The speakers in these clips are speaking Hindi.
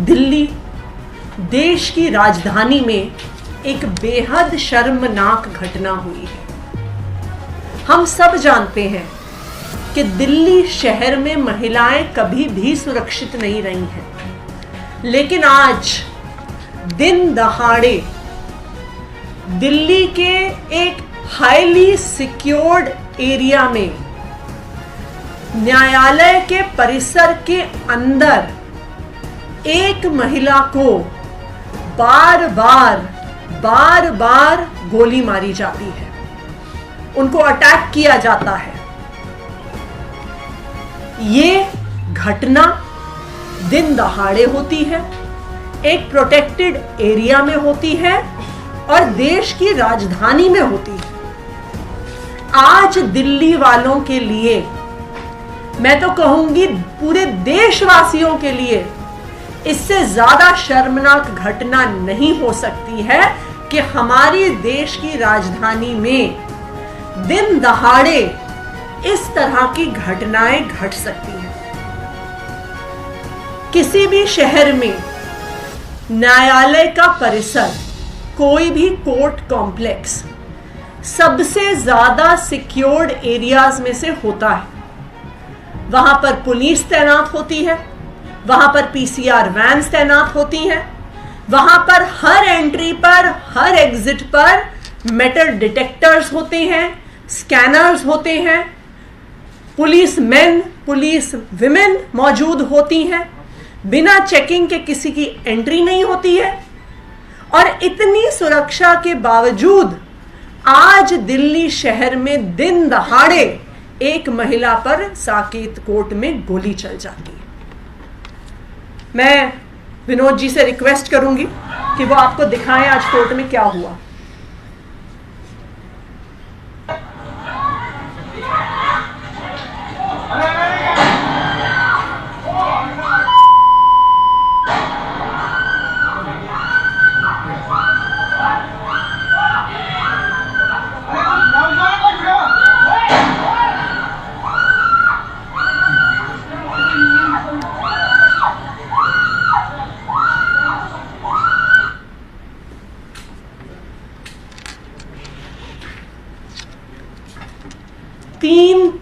दिल्ली देश की राजधानी में एक बेहद शर्मनाक घटना हुई है। हम सब जानते हैं कि दिल्ली शहर में महिलाएं कभी भी सुरक्षित नहीं रही हैं, लेकिन आज दिन दहाड़े दिल्ली के एक हाईली सिक्योर्ड एरिया में न्यायालय के परिसर के अंदर एक महिला को बार बार गोली मारी जाती है, उनको अटैक किया जाता है। ये घटना दिन दहाड़े होती है, एक प्रोटेक्टेड एरिया में होती है और देश की राजधानी में होती है। आज दिल्ली वालों के लिए, मैं तो कहूंगी पूरे देशवासियों के लिए, इससे ज्यादा शर्मनाक घटना नहीं हो सकती है कि हमारी देश की राजधानी में दिन दहाड़े इस तरह की घटनाएं घट सकती हैं। किसी भी शहर में न्यायालय का परिसर, कोई भी कोर्ट कॉम्प्लेक्स सबसे ज्यादा सिक्योर्ड एरियाज में से होता है। वहां पर पुलिस तैनात होती है, वहां पर पीसीआर वैन्स तैनात होती हैं, वहां पर हर एंट्री पर, हर एग्जिट पर मेटल डिटेक्टर्स होते हैं, स्कैनर्स होते हैं, पुलिस मैन, पुलिस विमेन मौजूद होती हैं, बिना चेकिंग के किसी की एंट्री नहीं होती है। और इतनी सुरक्षा के बावजूद आज दिल्ली शहर में दिन दहाड़े एक महिला पर साकेत कोर्ट में गोली चल जाती है। मैं विनोद जी से रिक्वेस्ट करूंगी कि वो आपको दिखाएं आज कोर्ट में क्या हुआ।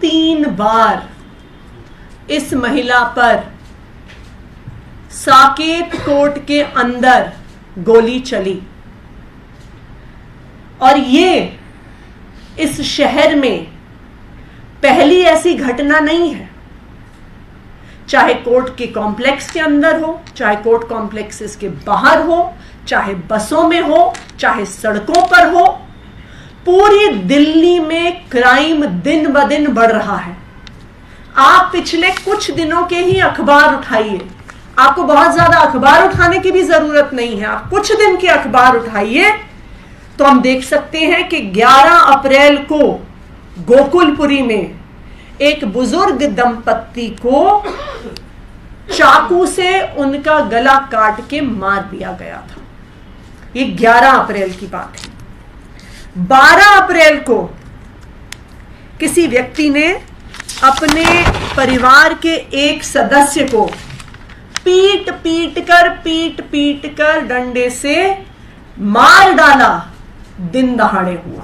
तीन बार इस महिला पर साकेत कोर्ट के अंदर गोली चली और ये इस शहर में पहली ऐसी घटना नहीं है। चाहे कोर्ट के कॉम्प्लेक्स के अंदर हो, चाहे कोर्ट कॉम्प्लेक्सेस के बाहर हो, चाहे बसों में हो, चाहे सड़कों पर हो, पूरी दिल्ली में क्राइम दिन ब दिन बढ़ रहा है। आप पिछले कुछ दिनों के ही अखबार उठाइए, आपको बहुत ज्यादा अखबार उठाने की भी जरूरत नहीं है, आप कुछ दिन के अखबार उठाइए तो हम देख सकते हैं कि 11 अप्रैल को गोकुलपुरी में एक बुजुर्ग दंपत्ति को चाकू से उनका गला काट के मार दिया गया था। ये 11 अप्रैल की बात है। 12 अप्रैल को किसी व्यक्ति ने अपने परिवार के एक सदस्य को पीट पीट कर डंडे से मार डाला, दिन दहाड़े हुआ।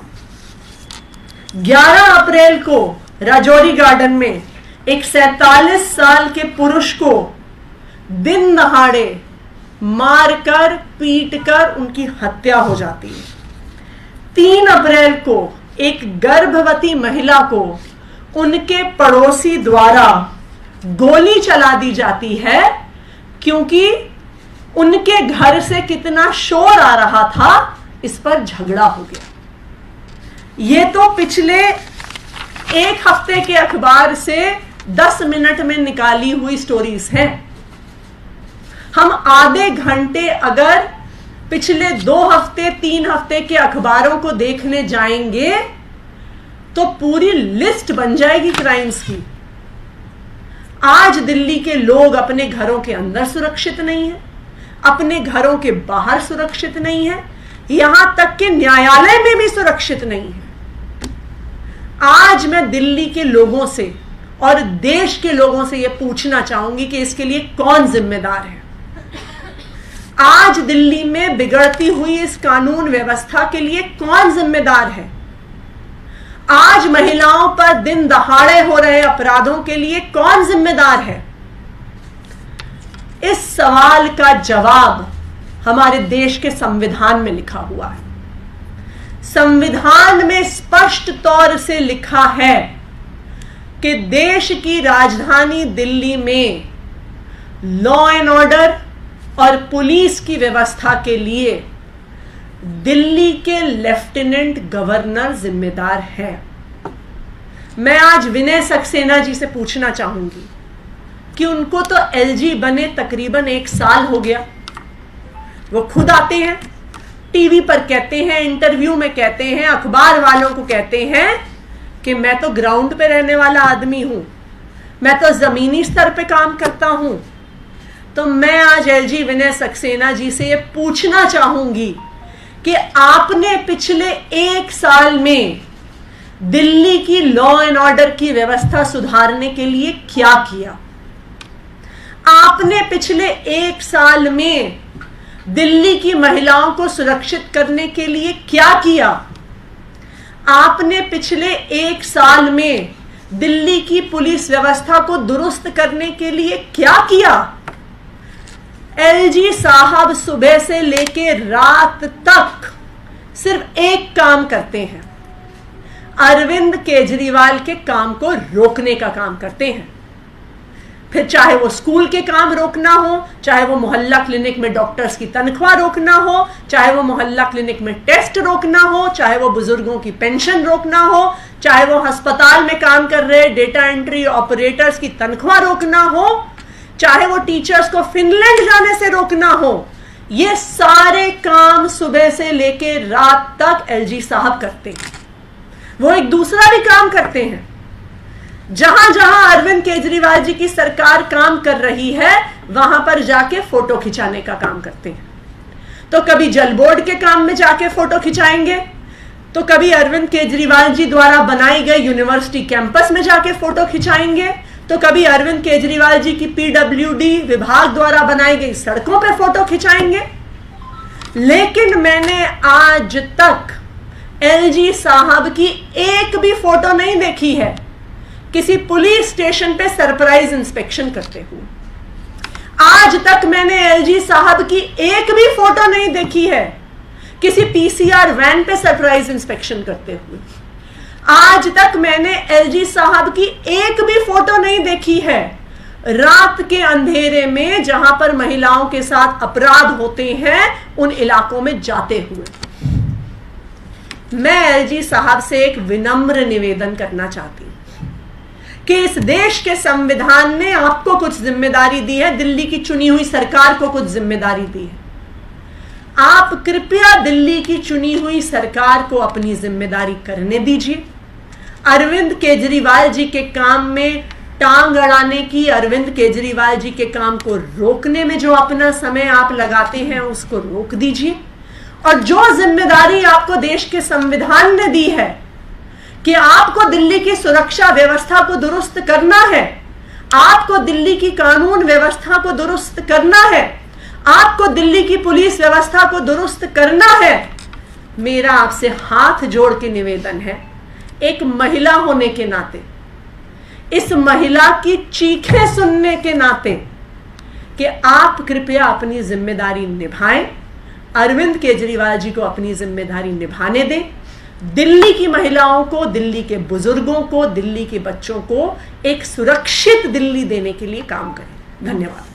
11 अप्रैल को राजौरी गार्डन में एक 47 साल के पुरुष को दिन दहाड़े मारकर पीटकर उनकी हत्या हो जाती है। 3 अप्रैल को एक गर्भवती महिला को उनके पड़ोसी द्वारा गोली चला दी जाती है, क्योंकि उनके घर से कितना शोर आ रहा था, इस पर झगड़ा हो गया। ये तो पिछले एक हफ्ते के अखबार से 10 मिनट में निकाली हुई स्टोरीज हैं। हम आधे घंटे अगर पिछले 2 हफ्ते 3 हफ्ते के अखबारों को देखने जाएंगे तो पूरी लिस्ट बन जाएगी क्राइम्स की। आज दिल्ली के लोग अपने घरों के अंदर सुरक्षित नहीं है, अपने घरों के बाहर सुरक्षित नहीं है, यहां तक कि न्यायालय में भी सुरक्षित नहीं है। आज मैं दिल्ली के लोगों से और देश के लोगों से यह पूछना चाहूंगी कि इसके लिए कौन जिम्मेदार है। आज दिल्ली में बिगड़ती हुई इस कानून व्यवस्था के लिए कौन जिम्मेदार है? आज महिलाओं पर दिन दहाड़े हो रहे अपराधों के लिए कौन जिम्मेदार है? इस सवाल का जवाब हमारे देश के संविधान में लिखा हुआ है। संविधान में स्पष्ट तौर से लिखा है कि देश की राजधानी दिल्ली में लॉ एंड ऑर्डर और पुलिस की व्यवस्था के लिए दिल्ली के लेफ्टिनेंट गवर्नर जिम्मेदार है। मैं आज विनय सक्सेना जी से पूछना चाहूंगी कि उनको तो एलजी बने तकरीबन 1 साल हो गया। वो खुद आते हैं, टीवी पर कहते हैं, इंटरव्यू में कहते हैं, अखबार वालों को कहते हैं कि मैं तो ग्राउंड पे रहने वाला आदमी हूं, मैं तो जमीनी स्तर पे काम करता हूं। तो मैं आज एलजी विनय सक्सेना जी से ये पूछना चाहूंगी कि आपने पिछले 1 साल में दिल्ली की लॉ एंड ऑर्डर की व्यवस्था सुधारने के लिए क्या किया? आपने पिछले 1 साल में दिल्ली की महिलाओं को सुरक्षित करने के लिए क्या किया? आपने पिछले 1 साल में दिल्ली की पुलिस व्यवस्था को दुरुस्त करने के लिए क्या किया? एलजी साहब सुबह से लेके रात तक सिर्फ एक काम करते हैं, अरविंद केजरीवाल के काम को रोकने का काम करते हैं। फिर चाहे वो स्कूल के काम रोकना हो, चाहे वो मोहल्ला क्लिनिक में डॉक्टर्स की तनख्वाह रोकना हो, चाहे वो मोहल्ला क्लिनिक में टेस्ट रोकना हो, चाहे वो बुजुर्गों की पेंशन रोकना हो, चाहे वो अस्पताल में काम कर रहे डेटा एंट्री ऑपरेटर्स की तनख्वाह रोकना हो, चाहे वो टीचर्स को फिनलैंड जाने से रोकना हो, ये सारे काम सुबह से लेके रात तक एलजी साहब करते हैं। वो एक दूसरा भी काम करते हैं। जहां जहां अरविंद केजरीवाल जी की सरकार काम कर रही है वहां पर जाके फोटो खिंचाने का काम करते हैं। तो कभी जल बोर्ड के काम में जाके फोटो खिंचाएंगे, तो कभी अरविंद केजरीवाल जी द्वारा बनाई गई यूनिवर्सिटी कैंपस में जाके फोटो खिंचाएंगे, तो कभी अरविंद केजरीवाल जी की पीडब्ल्यूडी विभाग द्वारा बनाई गई सड़कों पर फोटो खिंचाएंगे। लेकिन मैंने आज तक एलजी साहब की एक भी फोटो नहीं देखी है किसी पुलिस स्टेशन पे सरप्राइज इंस्पेक्शन करते हुए। आज तक मैंने एलजी साहब की एक भी फोटो नहीं देखी है किसी पीसीआर वैन पे सरप्राइज इंस्पेक्शन करते हुए। आज तक मैंने एलजी साहब की एक भी फोटो नहीं देखी है रात के अंधेरे में जहां पर महिलाओं के साथ अपराध होते हैं उन इलाकों में जाते हुए। मैं एलजी साहब से एक विनम्र निवेदन करना चाहती हूं कि इस देश के संविधान ने आपको कुछ जिम्मेदारी दी है, दिल्ली की चुनी हुई सरकार को कुछ जिम्मेदारी दी है। आप कृपया दिल्ली की चुनी हुई सरकार को अपनी जिम्मेदारी करने दीजिए। अरविंद केजरीवाल जी के काम में टांग अड़ाने की, अरविंद केजरीवाल जी के काम को रोकने में जो अपना समय आप लगाते हैं उसको रोक दीजिए। और जो जिम्मेदारी आपको देश के संविधान ने दी है कि आपको दिल्ली की सुरक्षा व्यवस्था को दुरुस्त करना है, आपको दिल्ली की कानून व्यवस्था को दुरुस्त करना है, आपको दिल्ली की पुलिस व्यवस्था को दुरुस्त करना है, मेरा आपसे हाथ जोड़ के निवेदन है, एक महिला होने के नाते, इस महिला की चीखें सुनने के नाते, कि आप कृपया अपनी जिम्मेदारी निभाएं, अरविंद केजरीवाल जी को अपनी जिम्मेदारी निभाने दें, दिल्ली की महिलाओं को, दिल्ली के बुजुर्गों को, दिल्ली के बच्चों को एक सुरक्षित दिल्ली देने के लिए काम करें। धन्यवाद।